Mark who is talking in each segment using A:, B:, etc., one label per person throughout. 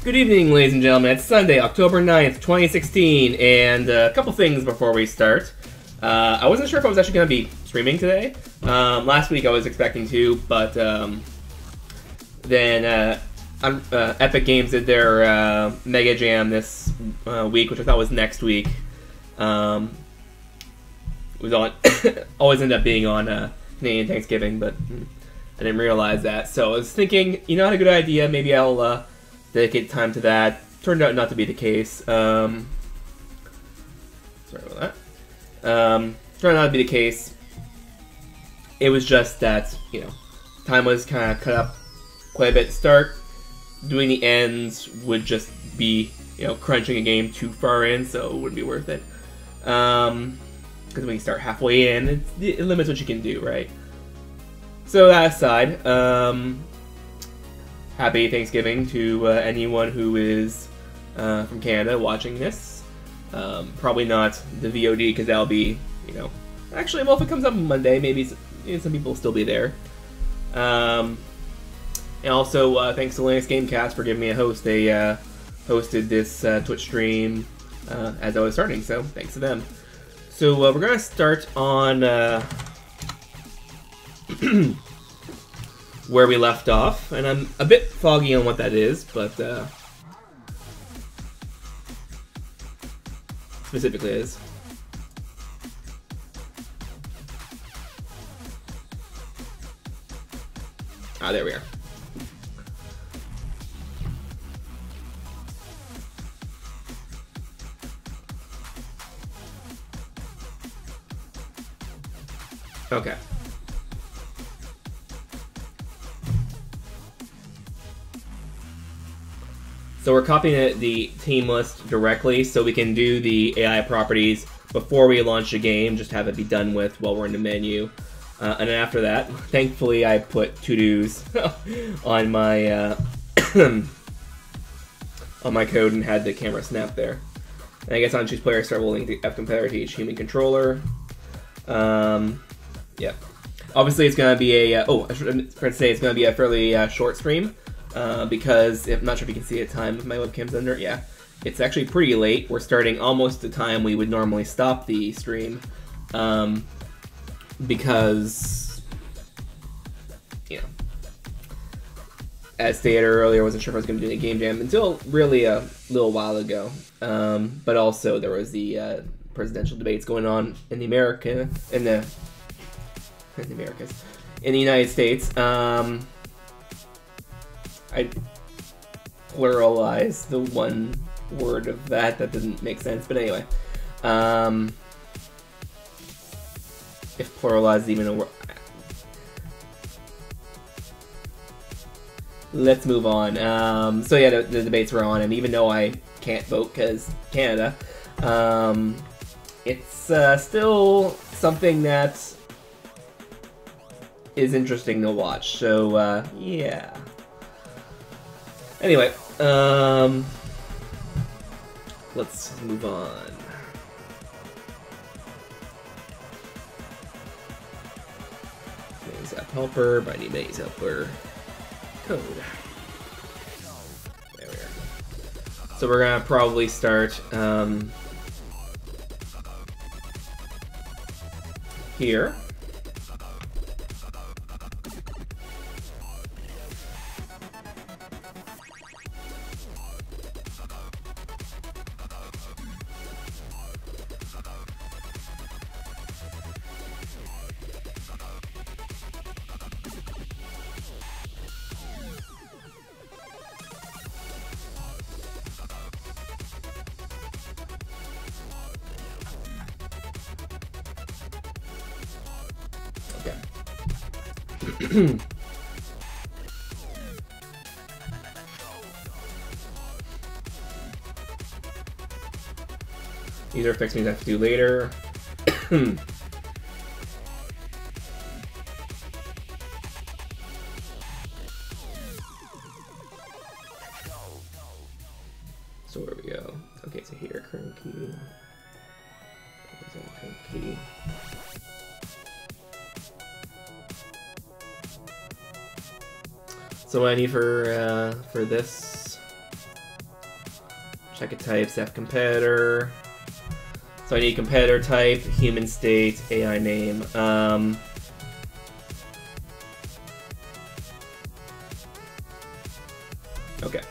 A: Good evening, ladies and gentlemen. It's Sunday, October 9th, 2016, and a couple things before we start. I wasn't sure if I was actually going to be streaming today. Last week I was expecting to, but then Epic Games did their Mega Jam this week, which I thought was next week. It was on always ended up being on Canadian Thanksgiving, but I didn't realize that. So I was thinking, you know, I had a good idea. Maybe I'll dedicate time to that. Turned out not to be the case. Sorry about that. Turned out to be the case. It was just that, you know, time was kind of cut up quite a bit to start. Doing the ends would just be, you know, crunching a game too far in, so it wouldn't be worth it. Because when you start halfway in, it limits what you can do, right? So that aside, happy Thanksgiving to anyone who is from Canada watching this. Probably not the VOD, because that'll be, you know... Actually, well, if it comes up on Monday, maybe some people will still be there. And also, thanks to Linux Gamecast for giving me a host. They hosted this Twitch stream as I was starting, so thanks to them. So we're going to start on where we left off, and I'm a bit foggy on what that is, but specifically is. Ah, there we are. Okay. So we're copying the TeamList directly, so we can do the AI properties before we launch a game, just have it be done with while we're in the menu. And then after that, thankfully I put to-dos on my on my code and had the camera snap there. And I guess on ChoosePlayerStart we'll link the F competitor to each human controller. Yeah. Obviously it's going to be a, I should say it's going to be a fairly short stream, because, I'm not sure if you can see the time if my webcam's under, yeah. It's actually pretty late. We're starting almost the time we would normally stop the stream, because, you know, as stated earlier, I wasn't sure if I was going to do a game jam until really a little while ago. But also there was the presidential debates going on in the in the United States. I pluralized the one word of that didn't make sense, but anyway. If pluralized is even a word. Let's move on. So yeah, the debates were on, and even though I can't vote because Canada, it's still something that is interesting to watch. So yeah. Anyway, let's move on. Maze app helper, but I need maze helper code. There we are. So we're gonna probably start here. These are fixed means I have to do later. So where we go? Okay, so here, current key. Current key. So what I need for this, check it types, F competitor. So I need competitor type, human state, AI name. Okay.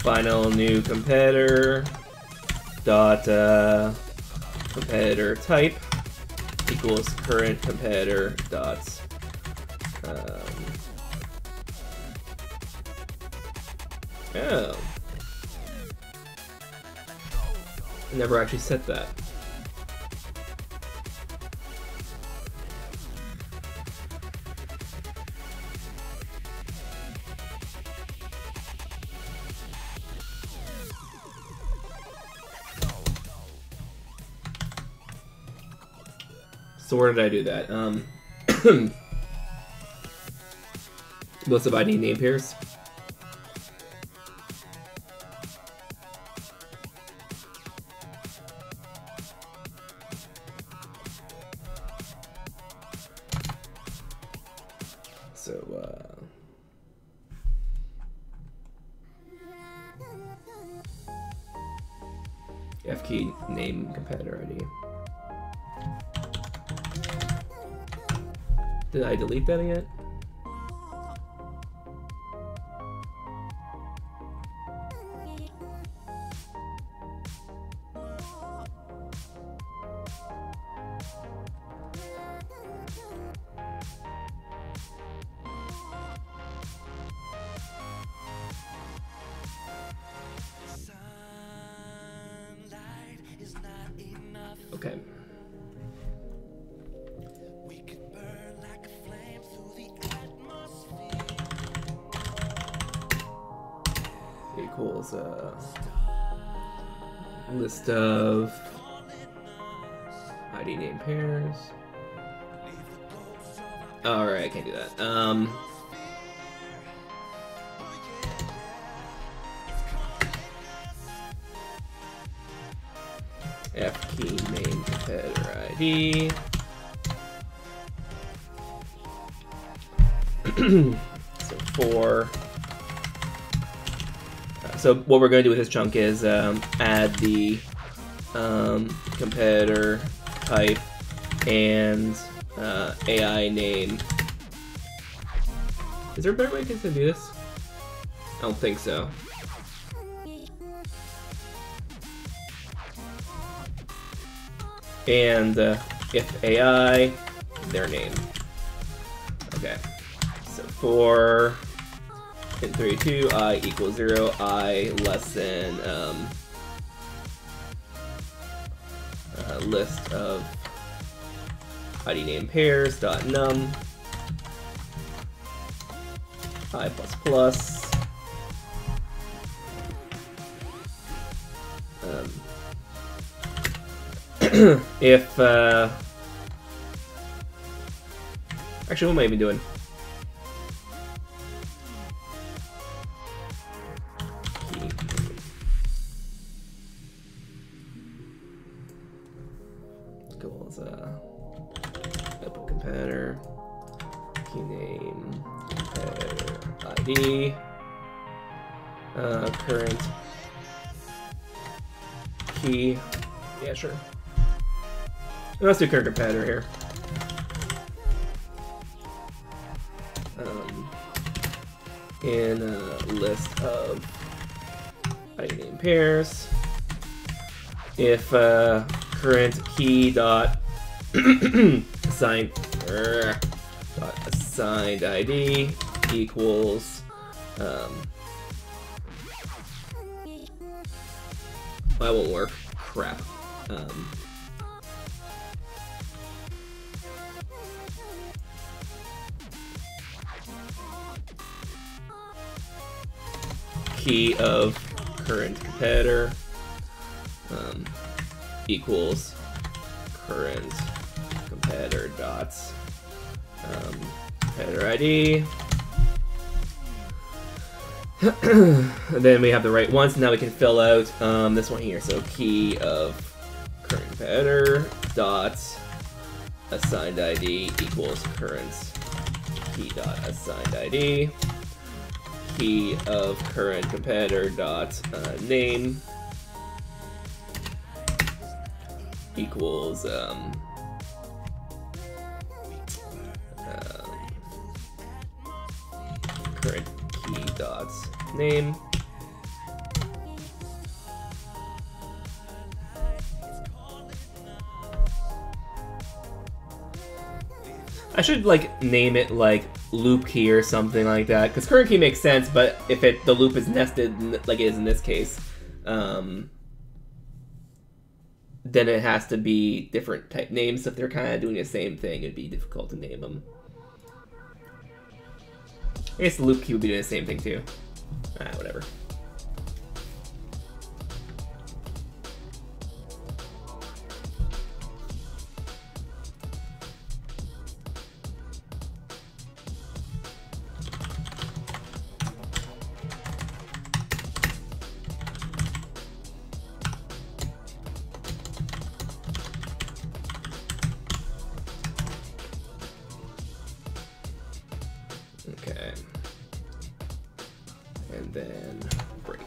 A: final new competitor dot competitor type equals current competitor dot oh, I never actually set that. So where did I do that? List of ID name pairs. So F key name competitor ID. Did I delete that yet? Okay. Equals list of ID name pairs. Alright, I can't do that. F key name competitor ID. So for so what we're going to do with this chunk is add the competitor type and AI name. Is there a better way to do this? I don't think so. And if AI, their name. Okay. So for in 32, I equals 0, I less than list of ID name pairs dot num I plus plus if actually, what am I even doing? Equals output competitor key name competitor ID current key. Yeah, sure. Let's do current competitor here. In a list of ID name pairs, if current key dot assigned ID equals that won't work. Crap. Key of current competitor equals current competitor dots competitor ID. And then we have the right ones. Now we can fill out this one here. So key of current competitor dots assigned ID equals current key dot assigned ID. Key of current competitor dot name equals current key dot name. I should like name it like loop key or something like that, because current key makes sense, but if the loop is nested like it is in this case, then it has to be different type names. If they're kind of doing the same thing, it'd be difficult to name them. I guess the loop key would be doing the same thing too. Whatever. Okay. And then break.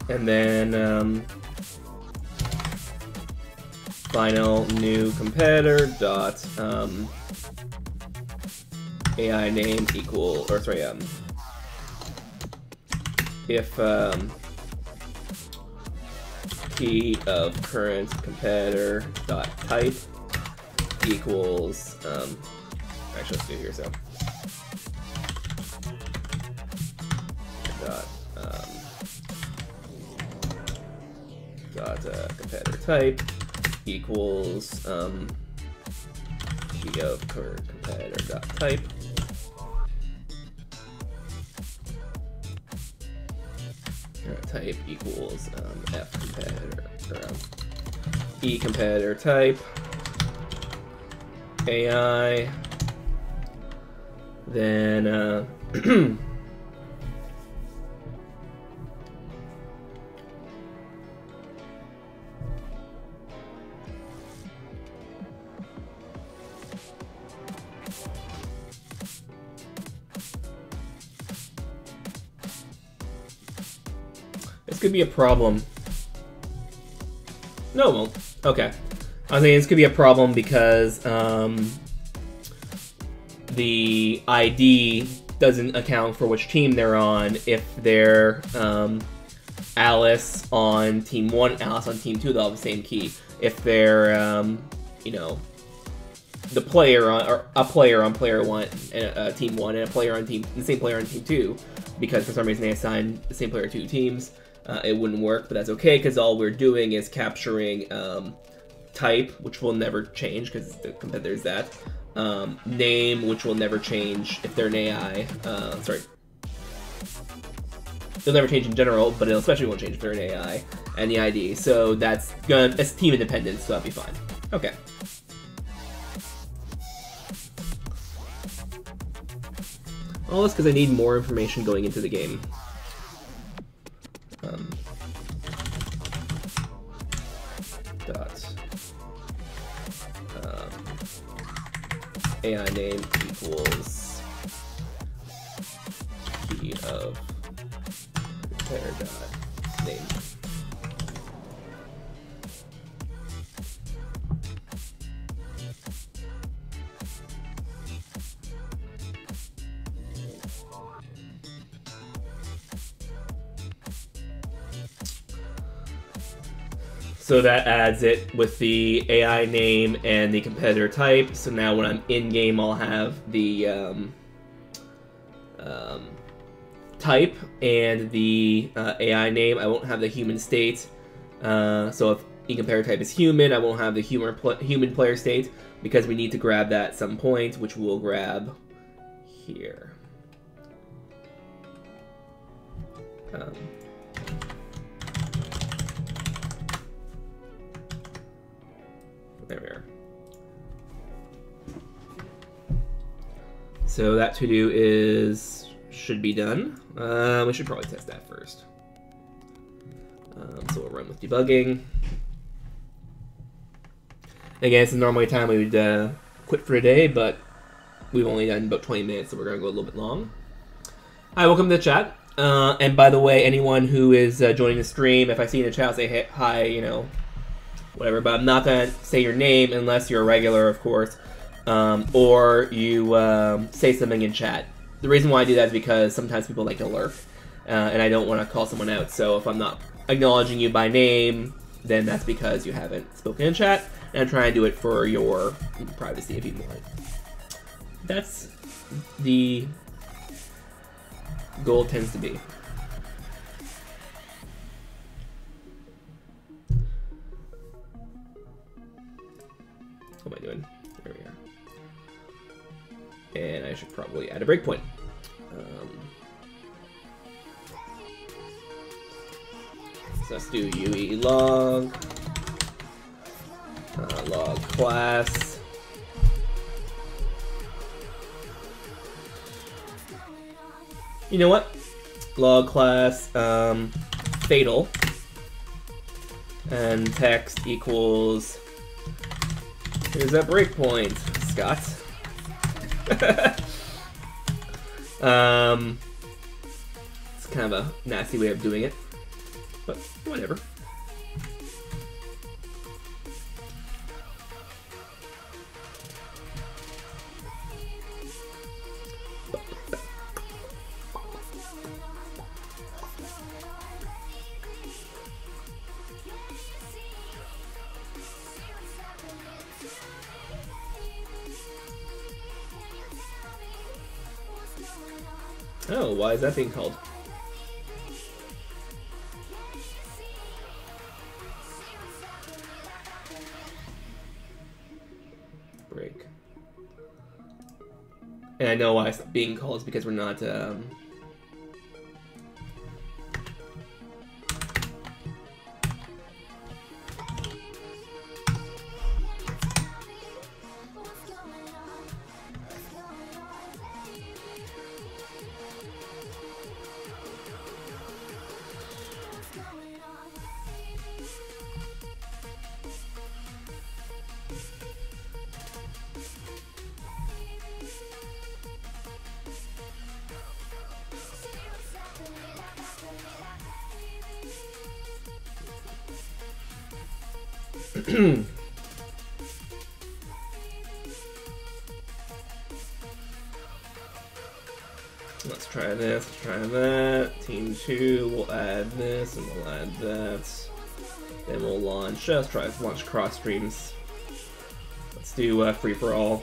A: And then final new competitor dot AI name equal, or sorry, if key of current competitor dot type equals actually let's do it here, so dot competitor type equals key of current competitor dot type type equals f competitor, or e competitor type AI, then this could be a problem. No, it won't. Okay. I was saying this could be a problem because the ID doesn't account for which team they're on. If they're Alice on team 1, Alice on team 2, they'll have the same key. If they're, you know, the player on, or a player on player 1, and team 1, and a player on the same player on team 2, because for some reason they assign the same player to 2 teams, it wouldn't work, but that's okay, because all we're doing is capturing type, which will never change, because the competitor's that. Name, which will never change if they're an AI. Sorry. It'll never change in general, but it especially won't change if they're an AI. And the ID. So it's team independent, so that'll be fine. Okay. All this because I need more information going into the game. AI name equals key of compare dot name. So that adds it with the AI name and the competitor type. So now when I'm in game, I'll have the type and the AI name. I won't have the human state. So if e-competitor type is human, I won't have the human player state, because we need to grab that at some point, which we'll grab here. There we are. So that to-do should be done. We should probably test that first. So we'll run with debugging. Again, this is normally a time we would quit for today, but we've only done about 20 minutes, so we're going to go a little bit long. Hi, welcome to the chat. And by the way, anyone who is joining the stream, if I see you in the chat, I'll say hey, hi, you know, whatever, but I'm not going to say your name unless you're a regular, of course, or you say something in chat. the reason why I do that is because sometimes people like to lurk, and I don't want to call someone out. So if I'm not acknowledging you by name, then that's because you haven't spoken in chat, and I'm trying to do it for your privacy if you want. That's the goal tends to be. What am I doing? There we are. And I should probably add a breakpoint. So let's do UE log, log class. You know what? Log class fatal, and text equals. Here's that breakpoint, Scott. It's kind of a nasty way of doing it, but whatever. Oh, why is that being called? Break. And I know why it's being called is because we're not let's try this, let's try that. Team 2, we'll add this and we'll add that. Then we'll launch, let's try to launch cross streams. Let's do free for all.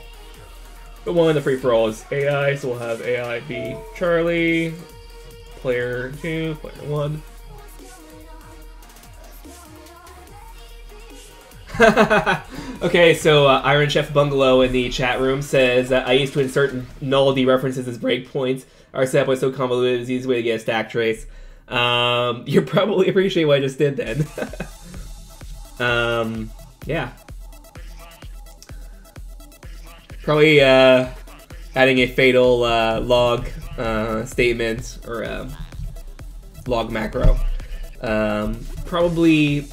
A: But one of the free for all is AI, so we'll have AI be Charlie, player 2, player 1. Okay, so Iron Chef Bungalow in the chat room says, I used to insert nullity references as breakpoints. Our setup was so convoluted, it was the easiest way to get a stack trace. You probably appreciate what I just did then. Yeah. Probably adding a fatal log statement or log macro. Probably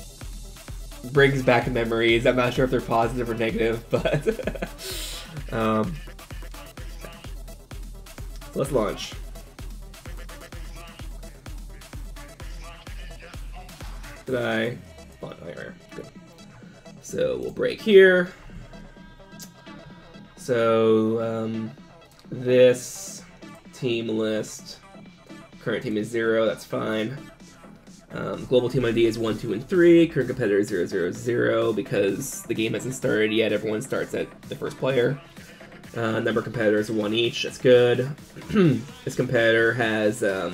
A: brings back memories. I'm not sure if they're positive or negative, but let's launch. Did I? Oh, here. Good. So we'll break here. So this team list, current team is 0. That's fine. Global team ID is 1, 2, and 3. Current competitor is 0, 0, 0 because the game hasn't started yet. Everyone starts at the first player. Number of competitors 1 each. That's good. This competitor has a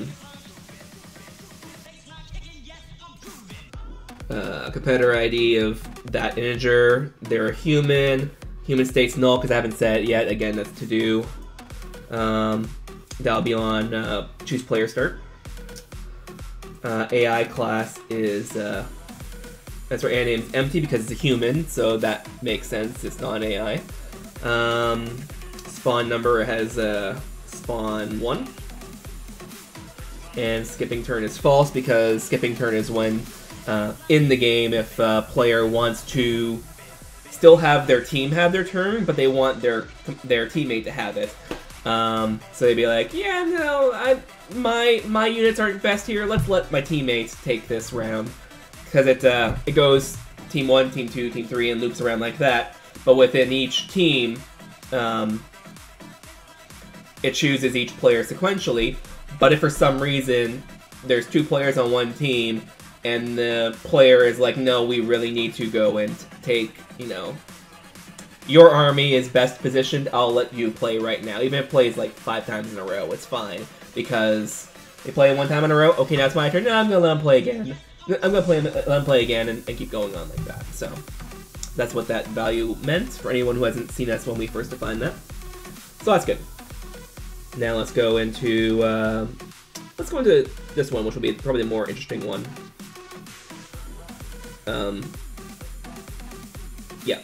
A: competitor ID of that integer. They're a human. Human state's null because I haven't set it yet. Again, that's to do. That'll be on ChoosePlayerStart. AI class is, that's where AI name's empty because it's a human, so that makes sense, it's not an AI. Spawn number has spawn 1. And skipping turn is false because skipping turn is when, in the game, if a player wants to still have their team have their turn, but they want their teammate to have it. So they'd be like, yeah, no, my units aren't best here. Let's let my teammates take this round because it goes team 1, team 2, team 3, and loops around like that. But within each team, it chooses each player sequentially. But if for some reason there's 2 players on one team, and the player is like, no, we really need to go and take, you know, your army is best positioned, I'll let you play right now. Even if it plays like 5 times in a row, it's fine. Because they play 1 time in a row, okay, now it's my turn, no, I'm going to let them play again. I'm going to let them play again and keep going on like that. So that's what that value meant for anyone who hasn't seen us when we first defined that. So that's good. Now let's go into this one, which will be probably the more interesting one. Yeah.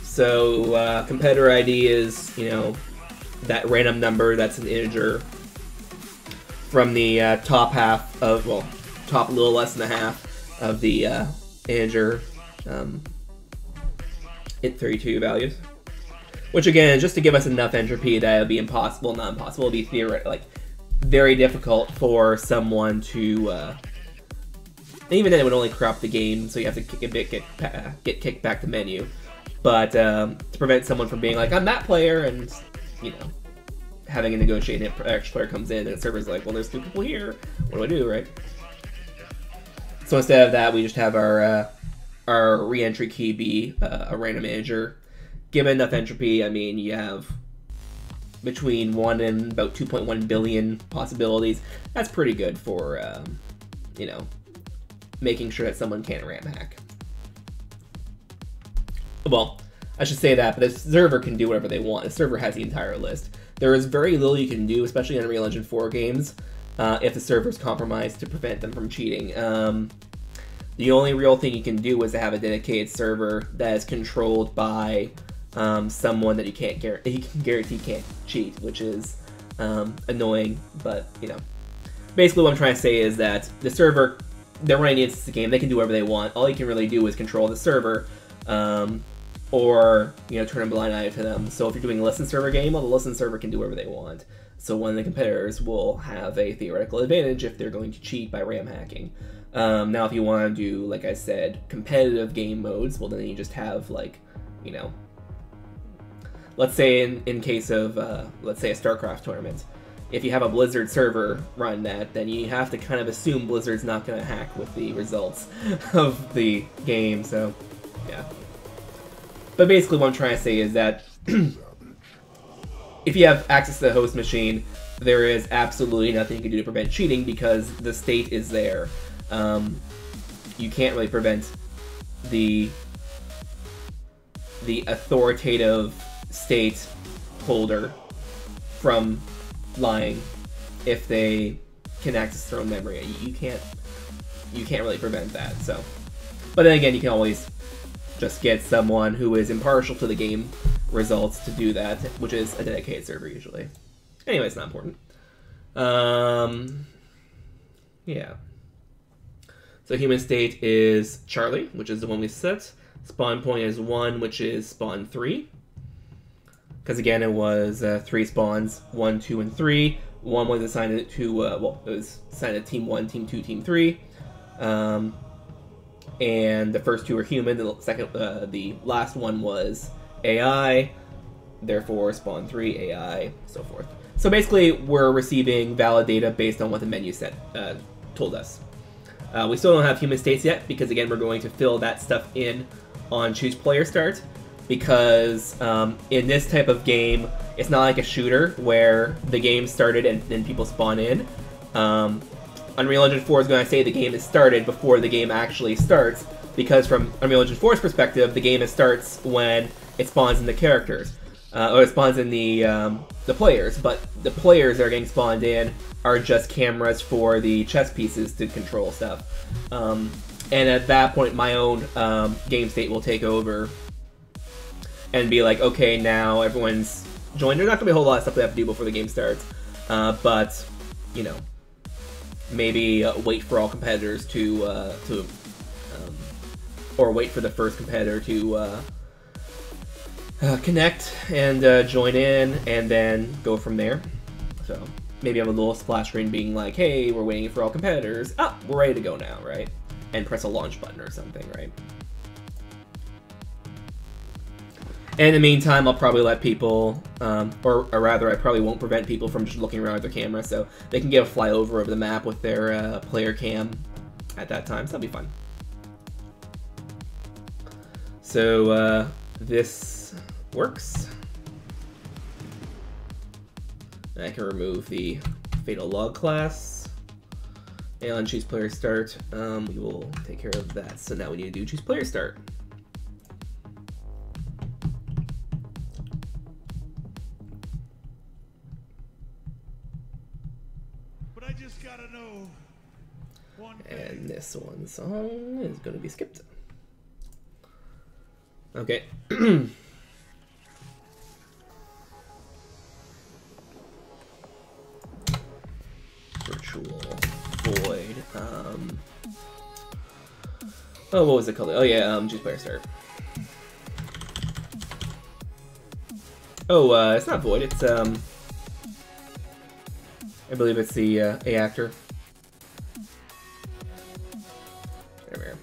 A: So competitor ID is, you know, that random number that's an integer from the top half of, well, top a little less than a half of the integer int32 values. Which again, just to give us enough entropy that it would be impossible, not impossible, it would be theoretically, like, very difficult for someone to, even then it would only corrupt the game, so you have to get kicked back to menu. But to prevent someone from being like, I'm that player, and, you know, having a negotiated extra player comes in, and the server's like, well, there's 2 people here, what do I do, right? So instead of that, we just have our re-entry key be a random integer. Given enough entropy, I mean, you have between 1 and about 2.1 billion possibilities. That's pretty good for, you know, making sure that someone can't RAM hack. Well, I should say that, but the server can do whatever they want. The server has the entire list. There is very little you can do, especially in Unreal Engine 4 games, if the server's compromised to prevent them from cheating. The only real thing you can do is to have a dedicated server that is controlled by someone that you can guarantee can't cheat, which is annoying, but, you know. Basically what I'm trying to say is that the server, they're running the instance of the game, they can do whatever they want. All you can really do is control the server, or, you know, turn a blind eye to them. So if you're doing a listen server game, well, the listen server can do whatever they want. So one of the competitors will have a theoretical advantage if they're going to cheat by RAM hacking. Now if you want to do, like I said, competitive game modes, well then you just have, like, you know, let's say in case of, let's say a StarCraft tournament, if you have a Blizzard server run that, then you have to kind of assume Blizzard's not going to hack with the results of the game, so, yeah. But basically what I'm trying to say is that if you have access to the host machine, there is absolutely nothing you can do to prevent cheating because the state is there. You can't really prevent the authoritative state holder from lying if they can access their own memory. You can't really prevent that. So, but then again, you can always just get someone who is impartial to the game results to do that, which is a dedicated server usually. Anyway, it's not important. Yeah. So human state is Charlie, which is the one we set. Spawn point is 1, which is spawn 3. Because again, it was 3 spawns, 1, 2, and 3. 1 was assigned to, well, it was assigned to Team 1, Team 2, Team 3. And the first 2 are human. The last one was AI. Therefore, spawn 3, AI, so forth. So basically, we're receiving valid data based on what the menu set told us. We still don't have human states yet, because again, we're going to fill that stuff in on ChoosePlayerStart, because in this type of game, it's not like a shooter where the game started and then people spawn in. Unreal Engine 4 is going to say the game is started before the game actually starts, because from Unreal Engine 4's perspective, the game starts when it spawns in the characters, or it spawns in the players, but the players that are getting spawned in are just cameras for the chess pieces to control stuff. And at that point, my own game state will take over and be like, okay, now everyone's joined. There's not going to be a whole lot of stuff they have to do before the game starts, but, you know, maybe wait for all competitors to or wait for the first competitor to connect and join in, and then go from there. So maybe have a little splash screen being like, hey, we're waiting for all competitors. Ah, we're ready to go now, right? And press a launch button or something, right? In the meantime, I'll probably let people, or rather, I probably won't prevent people from just looking around at their camera, so they can get a flyover of the map with their player cam at that time, so that'll be fun. So this works. I can remove the Fatal Log class. And on ChoosePlayerStart, we will take care of that. So now we need to do ChoosePlayerStart.
B: But I just gotta know one thing.
A: And this one song is going to be skipped. Okay. Virtual void. Oh, what was it called? Oh yeah, ChoosePlayerStart. Oh, it's not void. It's I believe it's the A actor. There we are.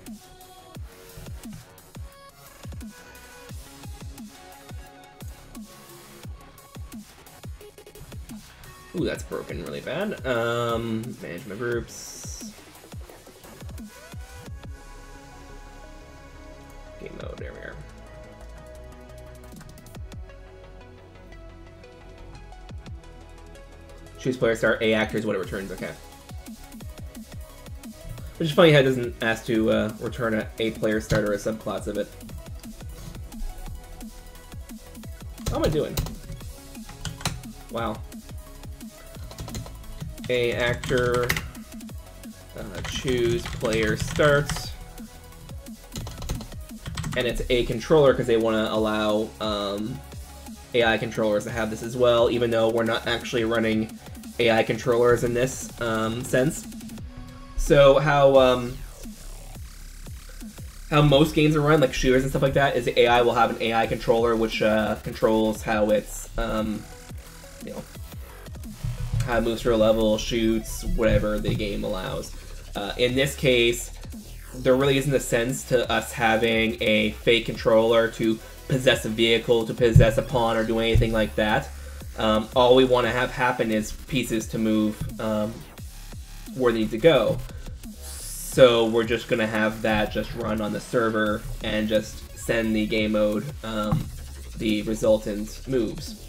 A: Ooh, that's broken really bad. Management groups. Game mode, there we are. ChoosePlayerStart, A actor is what it returns, okay. Which is funny how it doesn't ask to return a player start or a subclass of it. How am I doing? Wow. A actor, ChoosePlayerStart, and it's a controller because they want to allow AI controllers to have this as well, even though we're not actually running AI controllers in this sense. So how most games are run, like shooters and stuff like that, is the AI will have an AI controller which controls how it's you know, how it moves through a level, shoots, whatever the game allows. In this case, there really isn't a sense to us having a fake controller to possess a vehicle, to possess a pawn, or do anything like that. All we want to have happen is pieces to move where they need to go. So we're just going to have that just run on the server and just send the game mode the resultant moves.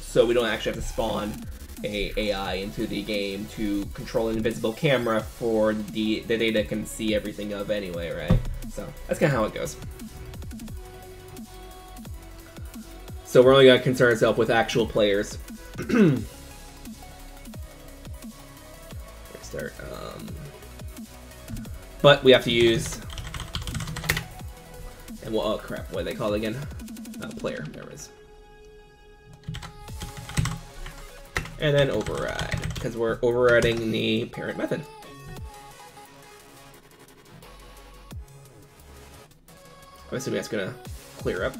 A: So we don't actually have to spawn a AI into the game to control an invisible camera for the data can see everything of anyway, right? So that's kind of how it goes. So we're only going to concern ourselves with actual players. Start. But we have to use, and well, oh crap, what do they call it again? Player, there it is. And then override, because we're overriding the parent method. I'm assuming that's gonna clear up.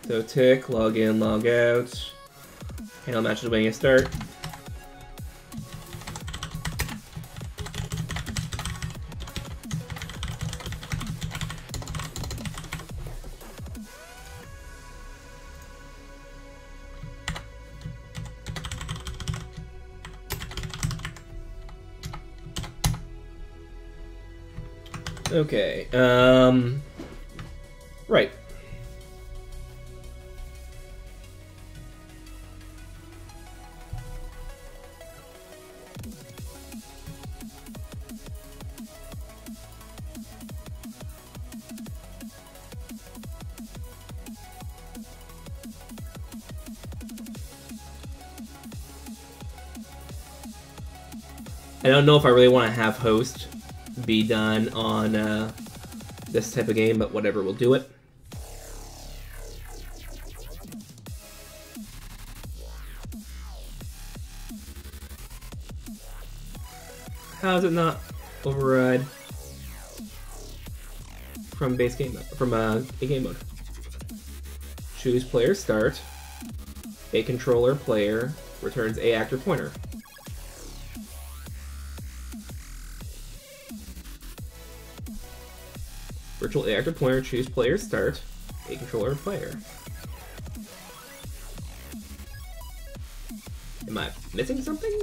A: So tick, log in, log out. Handle matches when you start. Okay, right. I don't know if I really want to have host be done on this type of game, but whatever, we'll do it. How does it not override from base game mode, from a game mode? Choose player start. A controller player returns a actor pointer. Virtual active pointer, choose player start, a controller player. Am I missing something?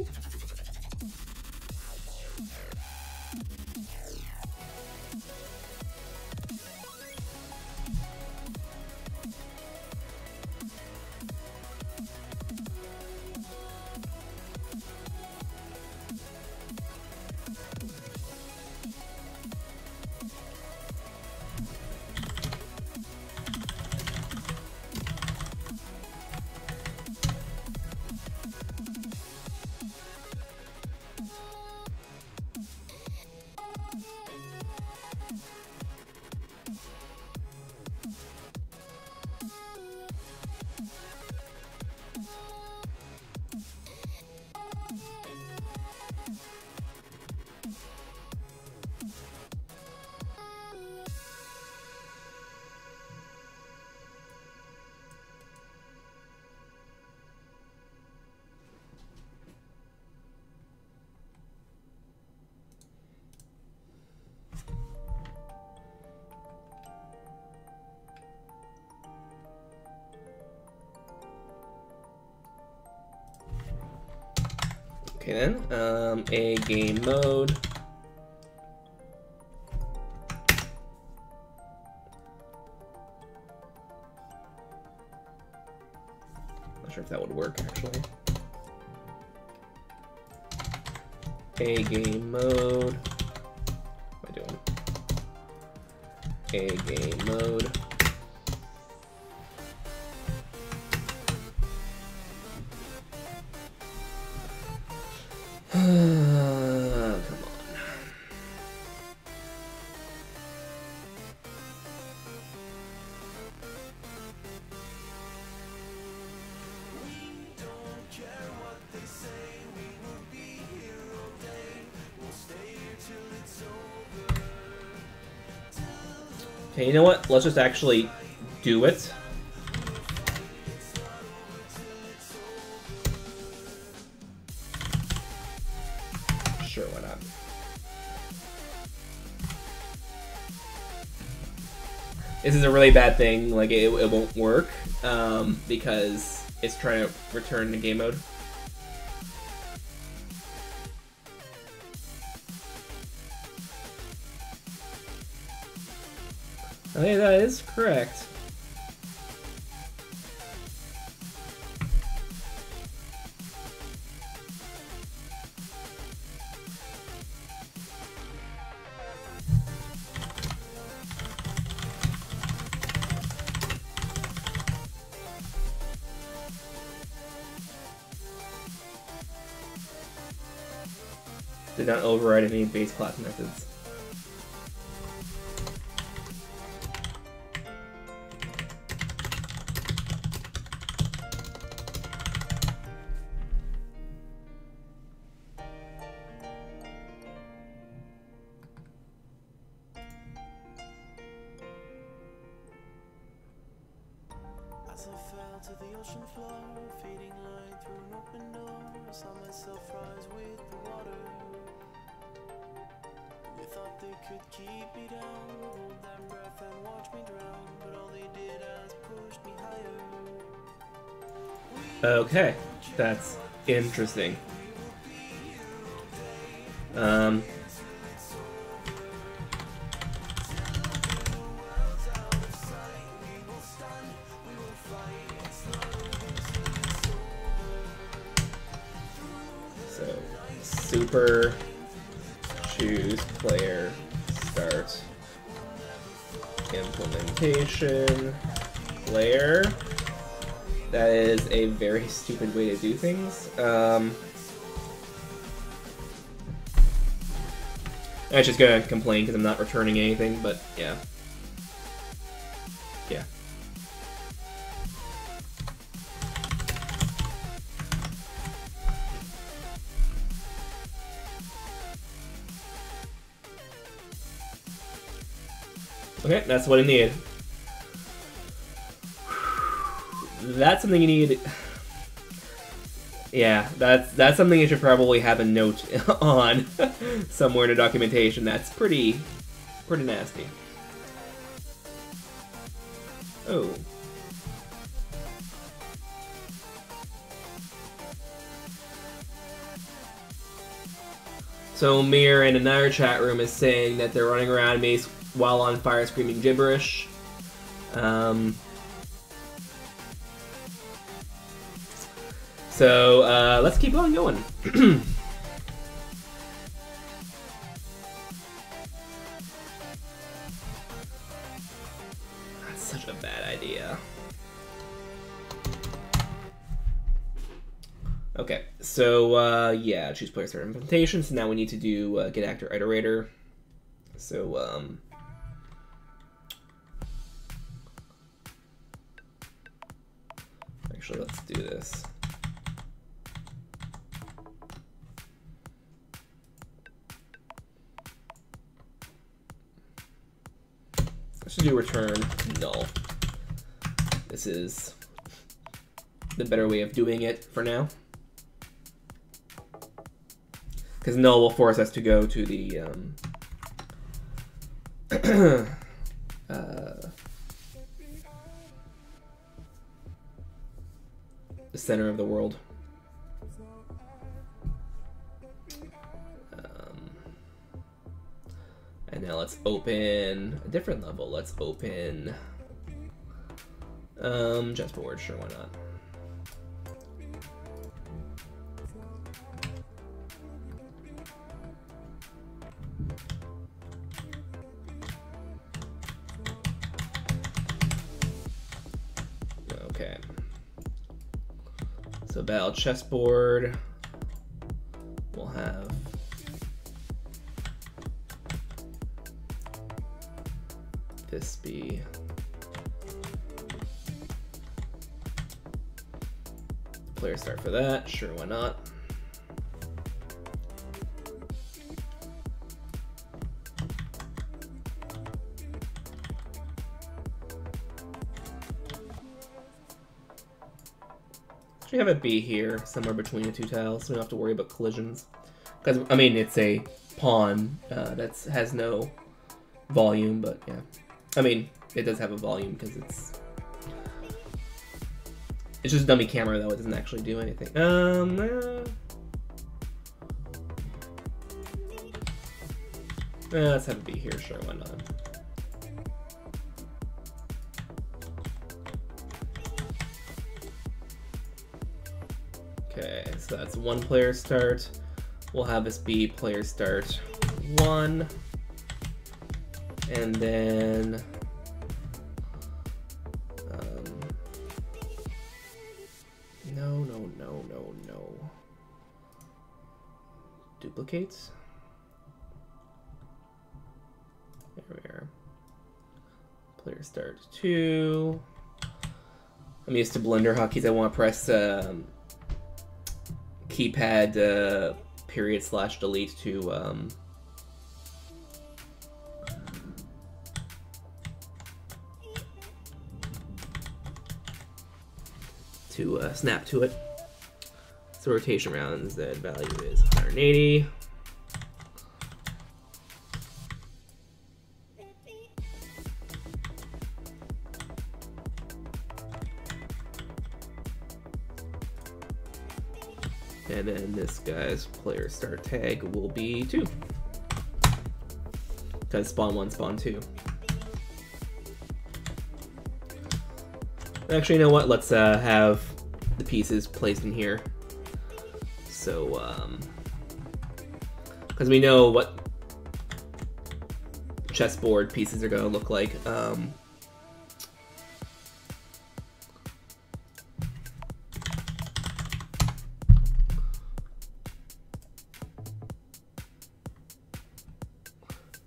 A: Okay then, a game mode. Not sure if that would work actually. A game mode. What am I doing? A game mode. Come on. Okay, you know what? Let's just actually do it. Sure, why not? This is a really bad thing. Like it won't work because it's trying to return to game mode. Okay, that is correct. Did not override any base class methods.
C: As I fell to the ocean floor, fading light through an open door, I saw myself rise with the water. They thought they could keep me down, hold that breath and watch me drown, but all they did is pushed me higher.
A: Okay, that's interesting. So, super choose player start implementation player. That is a very stupid way to do things. I'm just gonna complain because I'm not returning anything, but yeah. Yeah. Okay, that's what I need. That's something you need. Yeah, that's something you should probably have a note on somewhere in the documentation. That's pretty nasty. Oh. So Mir in another chat room is saying that they're running around me while on fire screaming gibberish. So let's keep on going. That's such a bad idea. Okay, so yeah, choose player start implementation. So now we need to do get actor iterator. So actually, let's do this. Let's do return null. This is the better way of doing it for now. Because null will force us to go to the the center of the world. And now let's open a different level. Let's open chessboard. Sure, why not? Okay. So battle chessboard. We'll have this be player start for that. Sure, why not? Should have it be here, somewhere between the two tiles, so we don't have to worry about collisions. Because, I mean, it's a pawn that has no volume, but yeah. I mean, it does have a volume because it's just a dummy camera, though. It doesn't actually do anything. Let's have it be here, sure, why not? Okay, so that's one player start. We'll have this be player start 1. And then no. Duplicates. There we are. Player start 2. I'm used to Blender hotkeys. I want to press keypad period/delete to snap to it. So rotation rounds, that value is 180. And then this guy's player start tag will be 2. Because spawn 1, spawn 2. Actually, you know what? Let's have the pieces placed in here. So, because we know what chessboard pieces are going to look like.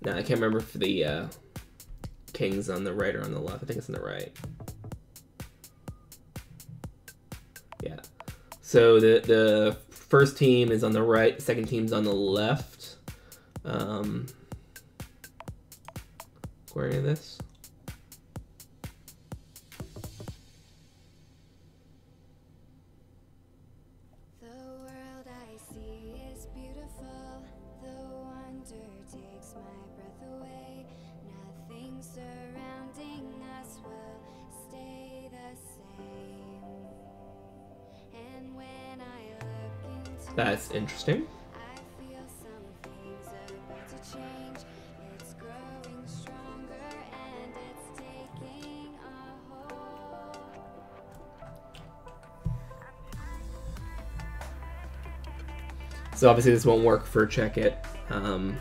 A: Now, I can't remember if the king's on the right or on the left. I think it's on the right. Yeah. So the first team is on the right, the second team's on the left. According to this.
D: The world I see is beautiful. The wonder takes my breath away. Nothing surrounding us will stay
A: That's interesting.
D: I feel something's about to change. It's growing stronger and it's taking a hold.
A: So obviously this won't work for check it. Okay.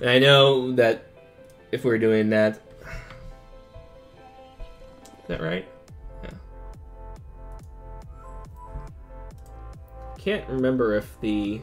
A: And I know that if we're doing that, is that right? Yeah. Can't remember if the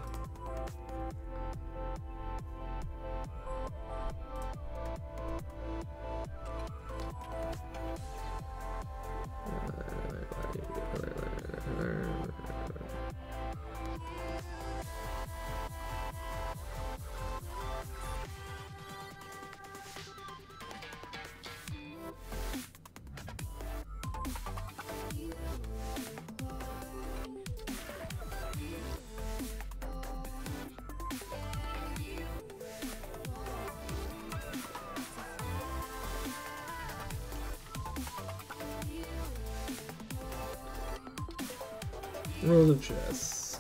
A: rules of chess.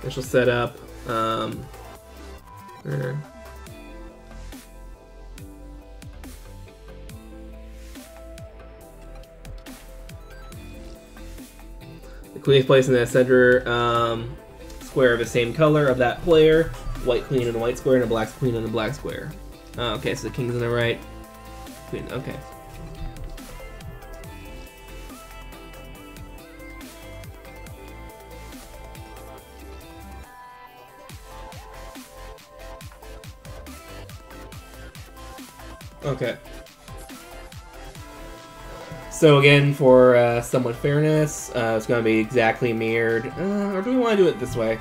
A: Initial setup. There. The queen is placed in the center square of the same color of that player. White queen in a white square and a black queen in a black square. Okay, so the king's in the right. Queen. Okay. Okay. So again, for somewhat fairness, it's going to be exactly mirrored. Or do we want to do it this way?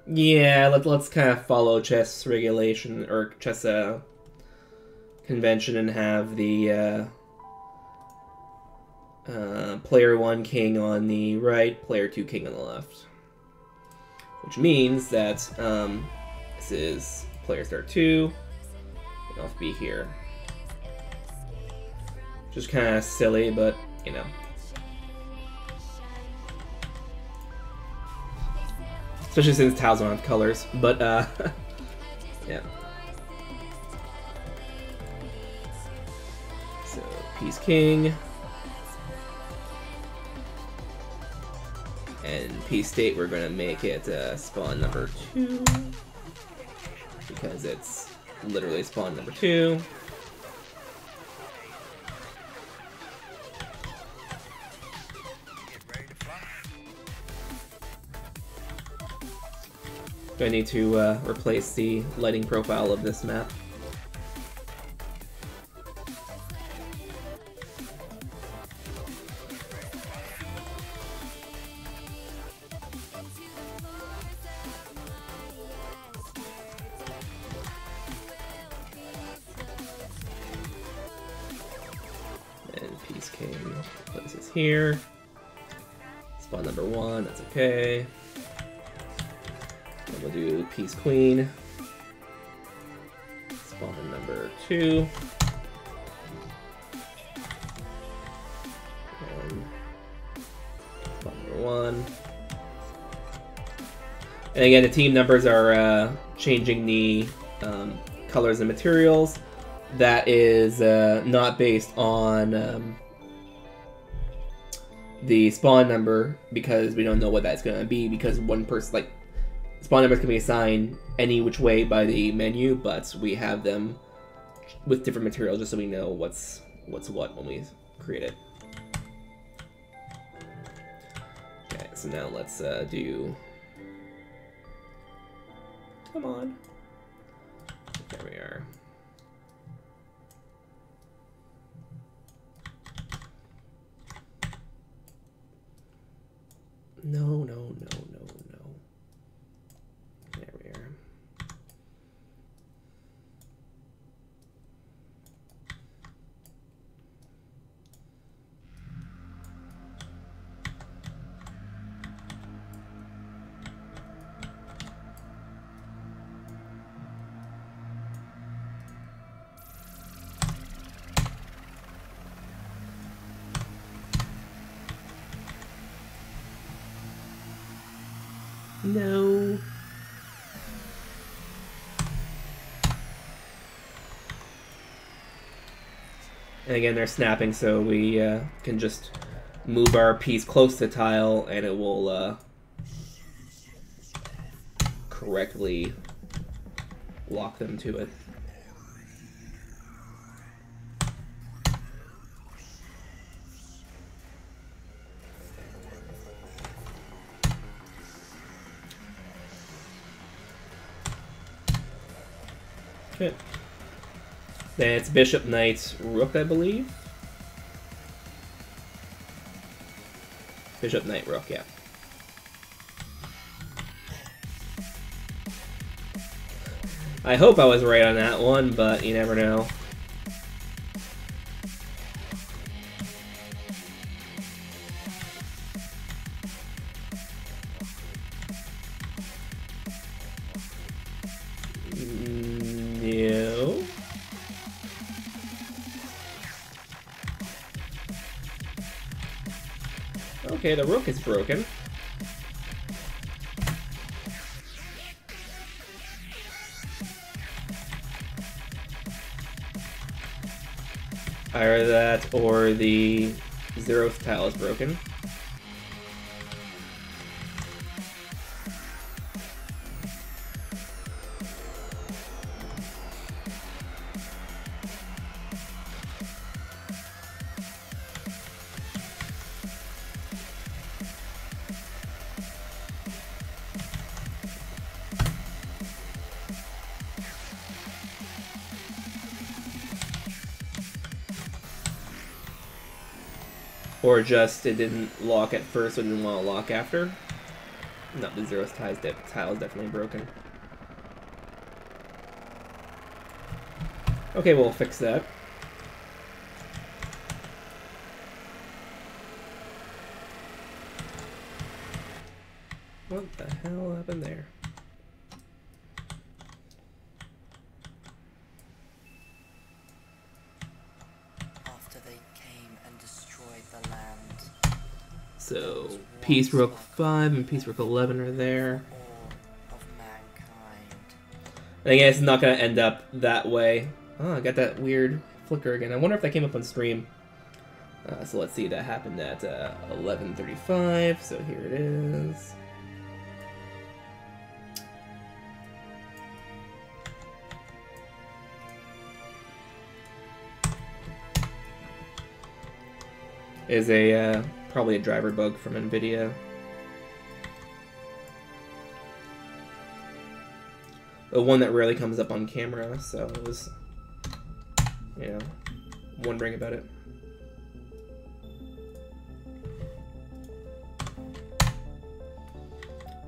A: Yeah, let's kind of follow chess regulation or chess convention and have the player 1 king on the right, player 2 king on the left. Which means that this is player start 2, and I'll be here. Just kind of silly, but you know. Especially since tiles don't have colors, but yeah. So piece king, and piece state. We're gonna make it spawn number 2 because it's literally spawn number 2. I need to replace the lighting profile of this map. And piece king places here. Spawn number 1, that's okay. We'll do piece queen, spawn number 2, and spawn number 1. And again, the team numbers are changing the colors and materials. That is not based on the spawn number because we don't know what that's going to be because one person, like, spawn numbers can be assigned any which way by the menu, but we have them with different materials just so we know what's what when we create it. Okay, So now let's do... Come on. There we are. No, no, no, no, no. There we are. No. And again, they're snapping, so we can just move our piece close to the tile, and it will correctly lock them to it. Okay. Then it's Bishop, Knight, Rook, I believe. Bishop, Knight, Rook, yeah. I hope I was right on that one, but you never know. No. Okay, the rook is broken. Either that or the 0th tile is broken. Or just it didn't lock at first, so it didn't want to lock after. No, the 0th tile is definitely broken. Okay, we'll fix that. What the hell happened there? So, Piece Rook 5 and Piece Rook 11 are there. I guess it's not going to end up that way. Oh, I got that weird flicker again. I wonder if that came up on stream. So let's see, that happened at 11:35, so here it is. Is a probably a driver bug from NVIDIA. The one that rarely comes up on camera, so I was, you know, wondering about it.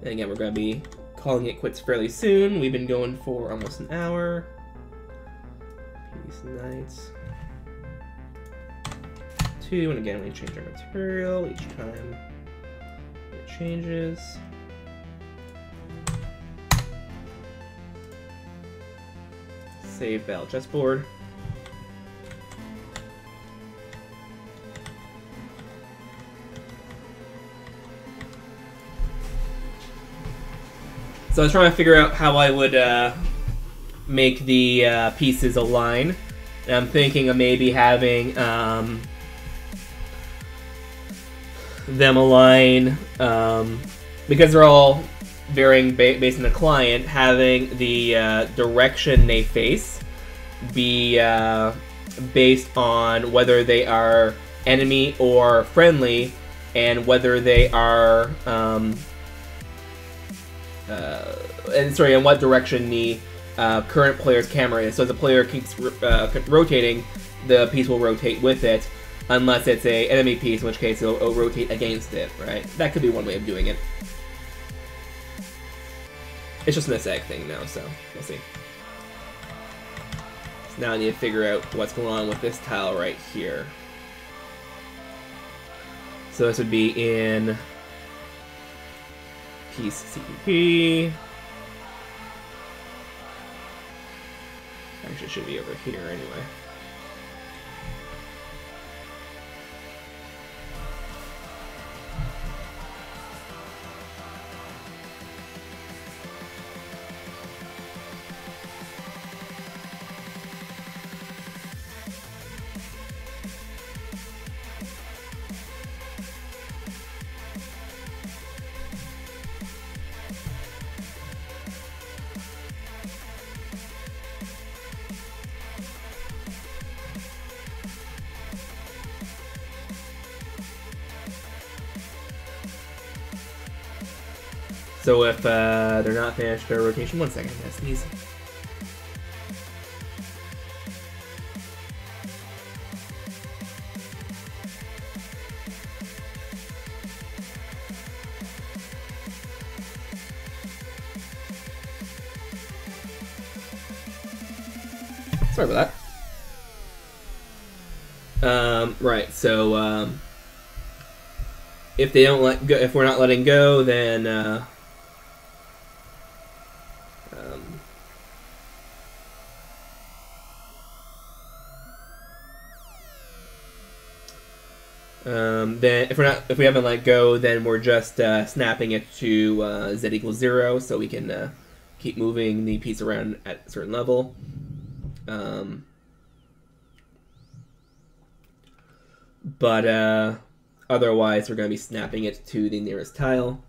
A: And again, we're going to be calling it quits fairly soon. We've been going for almost an hour. Piece Knights. 2, and again we change our material each time it changes. Save battle chessboard. So I was trying to figure out how I would make the pieces align, and I'm thinking of maybe having them align, because they're all varying based on the client, having the direction they face be based on whether they are enemy or friendly, and whether they are and what direction the current player's camera is. So as the player keeps rotating, the piece will rotate with it, unless it's a enemy piece, in which case it'll rotate against it, right? That could be one way of doing it. It's just an egg thing now, so we'll see. So now I need to figure out what's going on with this tile right here. So this would be in piece CPP. Actually, it should be over here anyway. So if they're not finished their rotation, 1 second, that's easy. Sorry about that. Right, so if they don't let go, if we're not letting go, then then if we haven't let go, then we're just snapping it to z equals 0, so we can keep moving the piece around at a certain level. But otherwise, we're going to be snapping it to the nearest tile.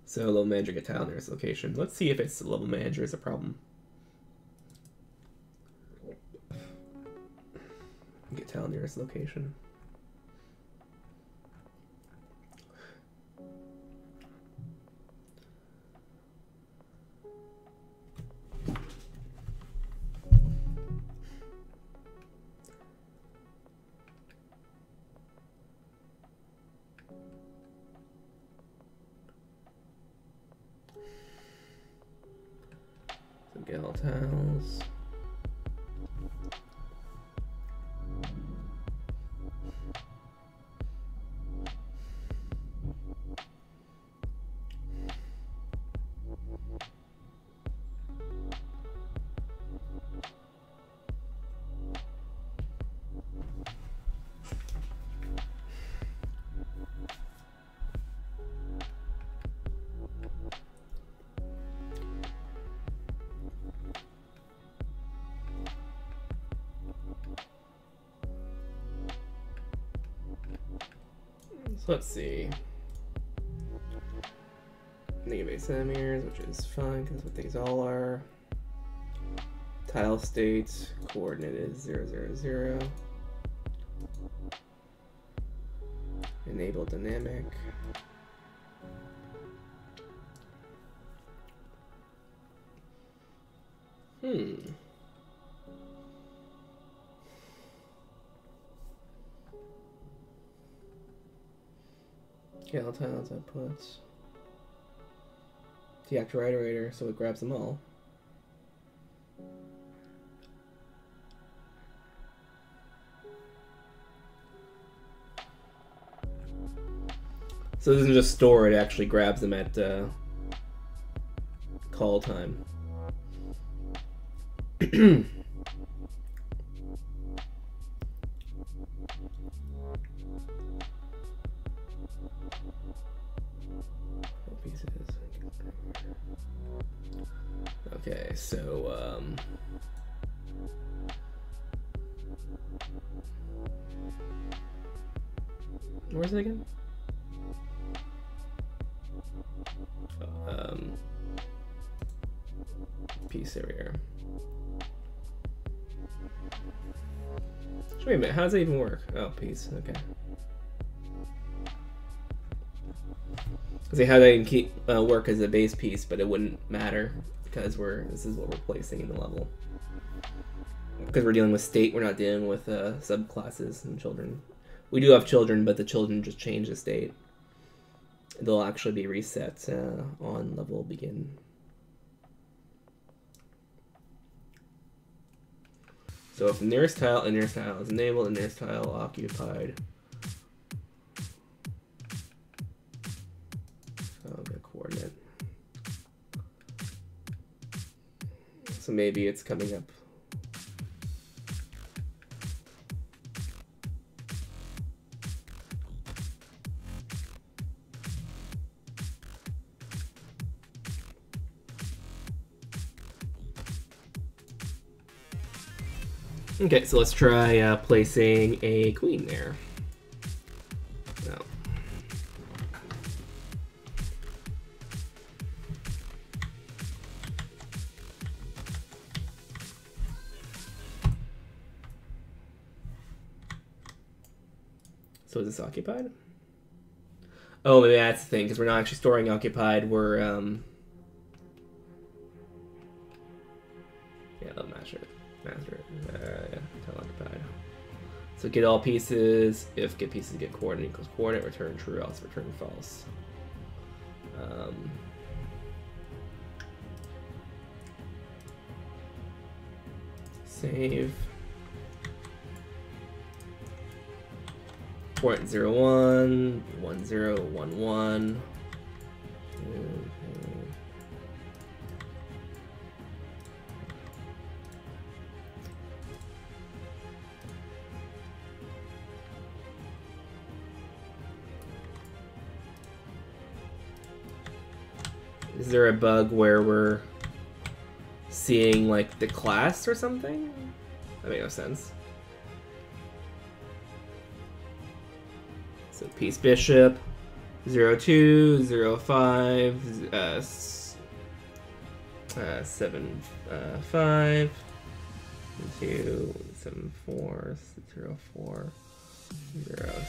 A: So level manager get tile nearest location. Let's see if it's level manager is a problem. Get tile nearest location. So get all tiles. So let's see. -8 centimeters, which is fine because what these all are. Tile state coordinate is 0, 0, 0. Enable dynamic. Okay, all tiles outputs. Deactivate iterator, so it grabs them all. So it doesn't just store, it actually grabs them at call time. Okay, so where's it again? Piece area. Wait a minute, how does that even work? Oh, piece, okay. See how they can keep work as a base piece, but it wouldn't matter because this is what we're placing in the level. Because we're dealing with state, we're not dealing with subclasses and children. We do have children, but the children just change the state. They'll actually be reset on level begin. So if nearest tile and nearest tile is enabled and nearest tile occupied. So the coordinate. So maybe it's coming up. Okay, so let's try placing a queen there. No. So is this occupied? Oh, maybe that's the thing, because we're not actually storing occupied, we're, yeah, that'll match it. Master it. Yeah, tile occupied. So get all pieces. If get pieces get coordinate equals coordinate, return true, else return false. Save. 0.01, 1011. Is there a bug where we're seeing like the class or something? That makes no sense. So piece bishop 02, 05, 7 5 2 7 4 04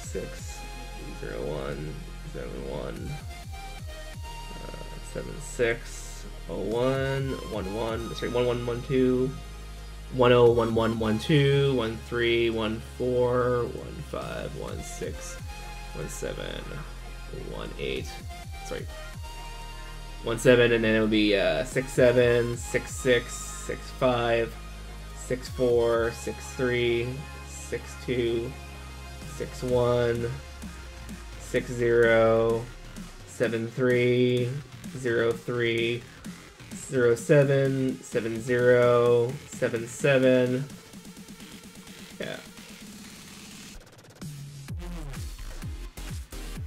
A: 06 01 71 76 01 11 sorry 1112 101112 13 14 15 16 17 18 sorry 17 and then it would be 67 66 65 64 63 62 61 60 73 03 07 70 77 yeah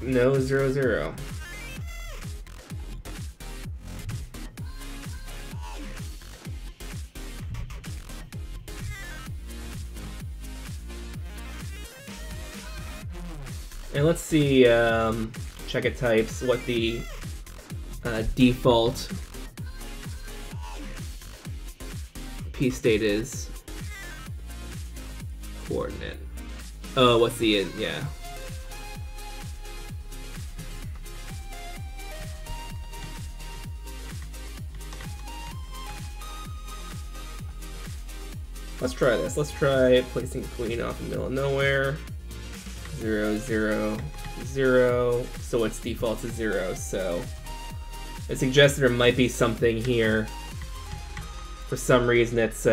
A: no 00 and let's see check it types what the default piece state is. Coordinate. Oh, what's the yeah. Let's try this. Let's try placing a queen off in the middle of nowhere. 0 0 0. So its default is 0. So it suggests there might be something here. For some reason, it's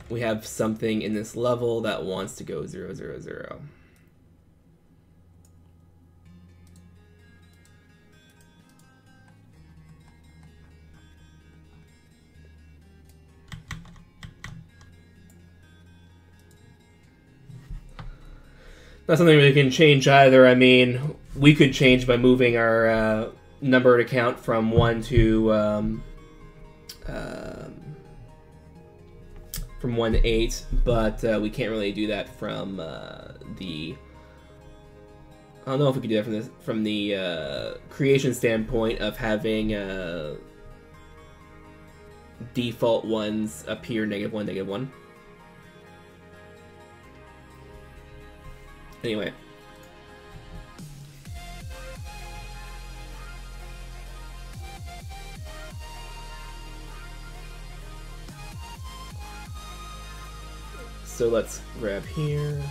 A: we have something in this level that wants to go 0 0 0. Not something we can change either. I mean, we could change by moving our numbered account from 1 to 8, but we can't really do that from the. I don't know if we could do that from the creation standpoint of having default ones appear -1, -1. Anyway. So let's grab here.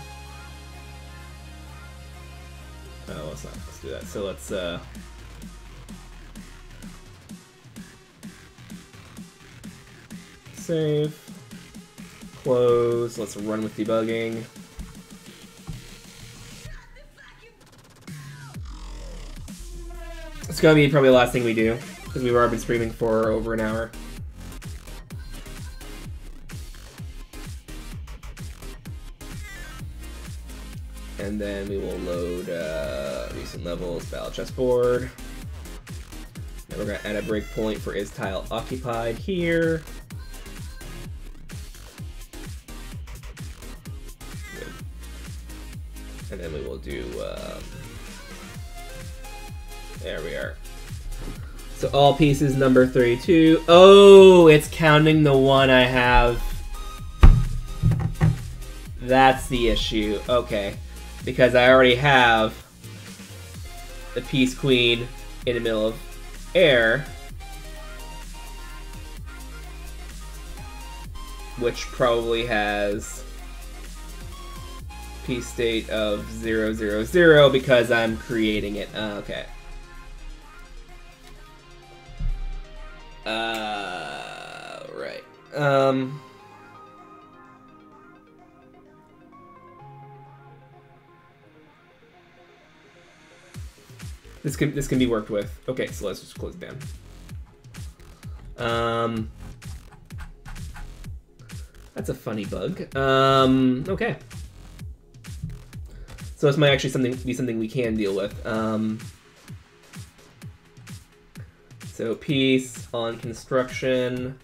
A: Oh, let's do that. So let's save, close, let's run with debugging. It's gonna be probably the last thing we do, because we've already been streaming for over an hour. And then we will load recent levels, battle chessboard. Now we're gonna add a breakpoint for is tile occupied here. Good. And then we will do, there we are. So all pieces number 32. Oh, it's counting the one I have. That's the issue. Okay. Because I already have the piece queen in the middle of air, which probably has piece state of 0, 0, 0 because I'm creating it. Okay. Right. This can be worked with. Okay, so let's just close it down. That's a funny bug. Okay. So this might actually be something we can deal with. So piece on construction.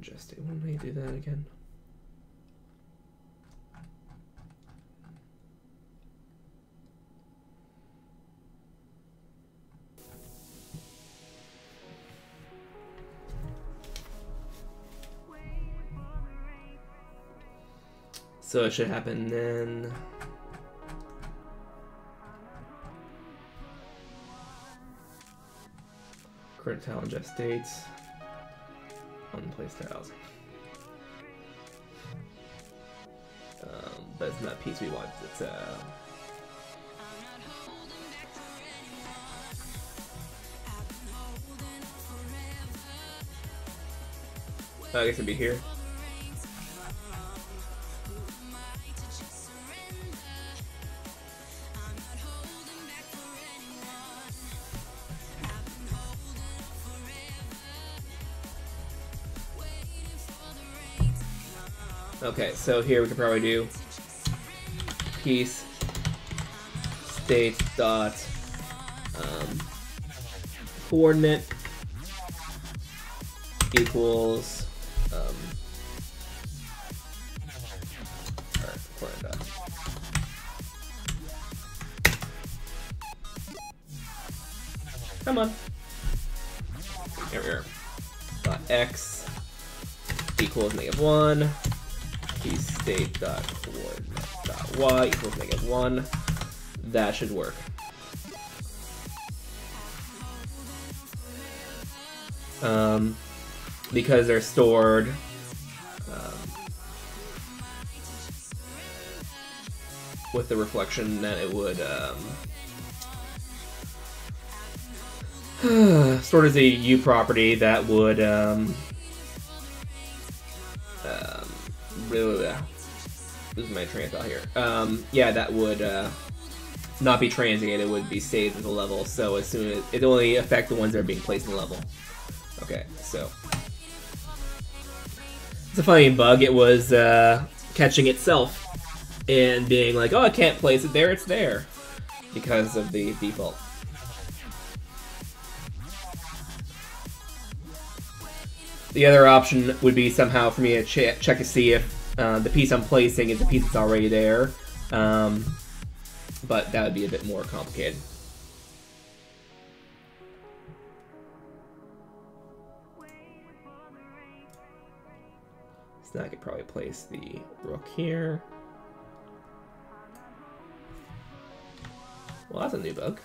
A: Just when we do that again. So it should happen then. Current tile and just states. Unplaced tiles. But it's not a piece we want. It's I guess it'd be here. Okay, so here we could probably do piece state dot coordinate equals alright, coordinate dot. Come on. Here we are. Dot x equals -1. Piece state dot coordinate dot y equals -1. That should work. Because they're stored with the reflection that it would stored as a U property that would losing my train of thought here. Yeah, that would not be transient. It would be saved as a level. So as soon as it only affect the ones that are being placed in the level. Okay, so it's a funny bug. It was catching itself and being like, "Oh, I can't place it there. It's there," because of the default. The other option would be somehow for me to check to see if the piece I'm placing is a piece that's already there, but that would be a bit more complicated. So now I could probably place the rook here. Well, that's a new bug.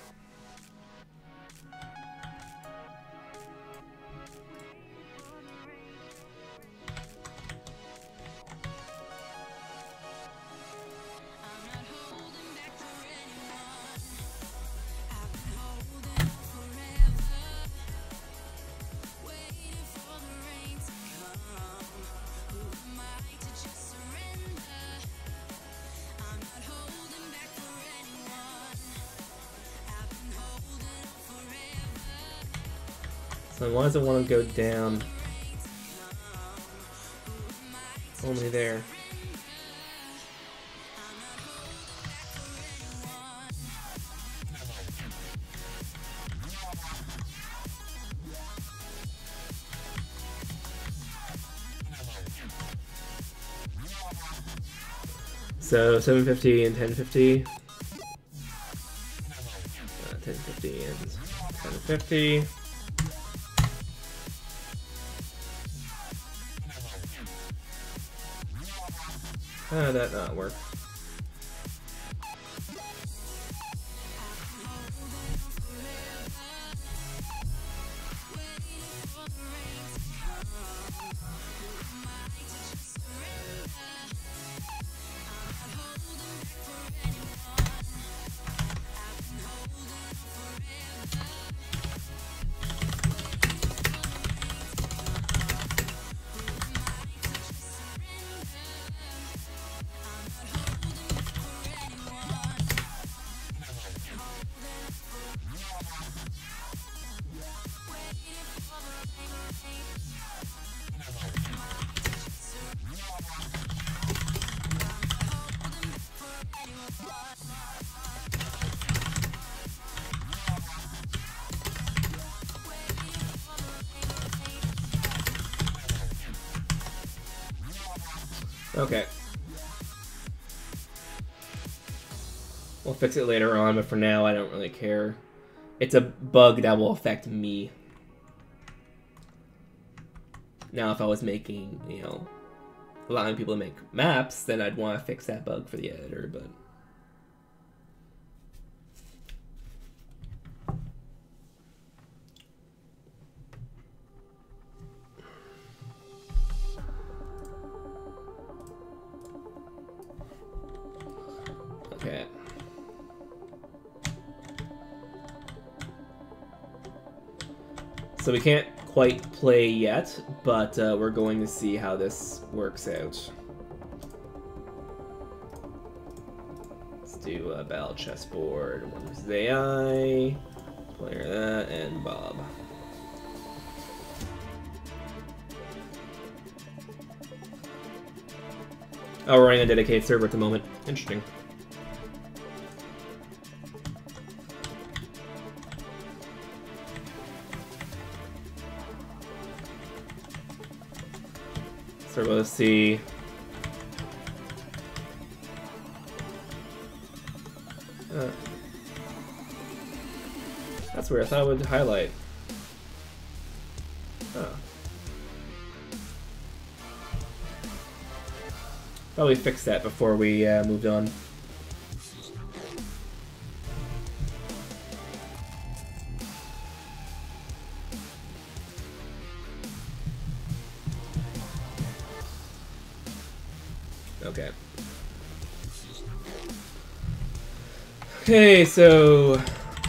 A: So why does it want to go down? Only there. So 750 and 1050. 1050 and 1050. How did that not work? Okay. We'll fix it later on, but for now I don't really care. It's a bug that will affect me. Now if I was making, you know, allowing people to make maps, then I'd want to fix that bug for the editor, but... Okay. So we can't quite play yet, but we're going to see how this works out. Let's do a battle chessboard. One versus AI, player that, and Bob. Oh, we're running a dedicated server at the moment. Interesting. So let's see. That's weird. I thought I would highlight. Oh. Probably fix that before we moved on. Okay. Okay, so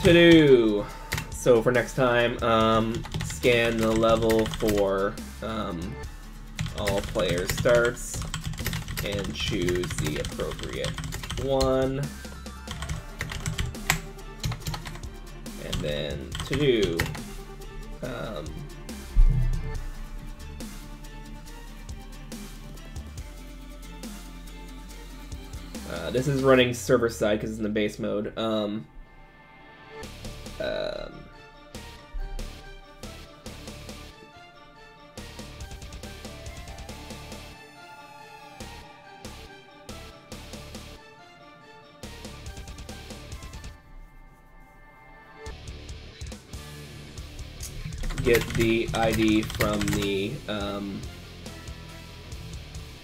A: to do. So for next time, scan the level for all player starts and choose the appropriate one. And then to do. This is running server side because it's in the base mode. get the ID from the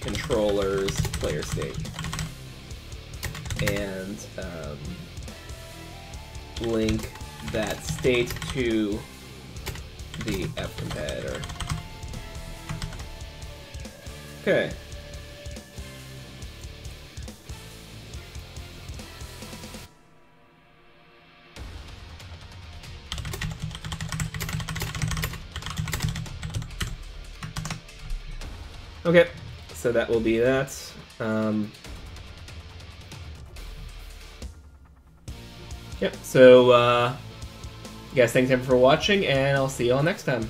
A: controller's PlayerState and link that state to the F competitor. Okay. Okay, so that will be that. Yep, so guys, thanks everyone for watching, and I'll see you all next time.